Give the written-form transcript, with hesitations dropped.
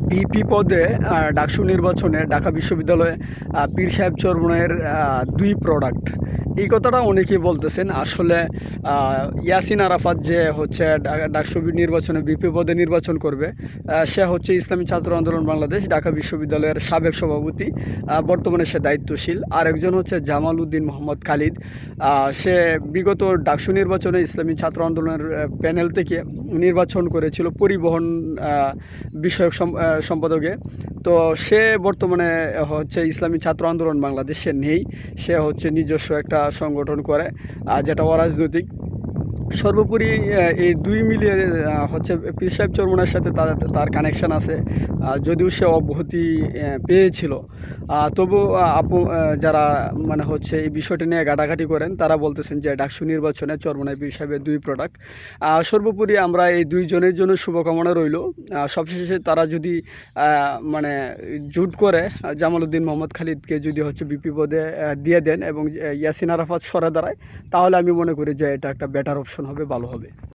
BP পদে ডাকসু নির্বাচনে ঢাকা বিশ্ববিদ্যালয়ে পীর সাহেব চরমনের দুই প্রোডাক্ট, এই কথাটা অনেকেই বলতেছেন। আসলে ইয়াসিন আরাফাত যে হচ্ছে ডাকসু নির্বাচনে বিপি পদে নির্বাচন করবে, সে হচ্ছে ইসলামী ছাত্র আন্দোলন বাংলাদেশ ঢাকা বিশ্ববিদ্যালয়ের সাবেক সভাপতি, বর্তমানে সে দায়িত্বশীল। আরেকজন হচ্ছে জামাল উদ্দিন মোহাম্মদ খালিদ, সে বিগত ডাকসু নির্বাচনে ইসলামী ছাত্র আন্দোলনের প্যানেল থেকে নির্বাচন করেছিল পরিবহন বিষয়ক সম্পাদকে। তো সে বর্তমানে হচ্ছে ইসলামী ছাত্র আন্দোলন বাংলাদেশ সে নেই, সে হচ্ছে নিজস্ব একটা সংগঠন করে, যেটা অরাজনৈতিক। সর্বোপরি এই দুই মিলিয়ে হচ্ছে পীর সাহেব চরমনের সাথে তার কানেকশান আছে, যদিও সে অব্যাহতি পেয়েছিল। তবু যারা মানে হচ্ছে এই বিষয়টি নিয়ে ঘাটাঘাটি করেন, তারা বলতেছেন যে ডাকসু নির্বাচনে চরমনাই পীর সাহেবের দুই প্রোডাক্ট। সর্বোপরি আমরা এই দুইজনের জন্য শুভকামনা রইল। সবশেষে তারা যদি মানে জুট করে জামাল উদ্দিন মোহাম্মদ খালিদকে যদি হচ্ছে বিপি পদে দিয়ে দেন এবং ইয়াসিন আরাফাত সরে দাঁড়ায়, তাহলে আমি মনে করি যে এটা একটা বেটার অপশন হবে, ভালো হবে।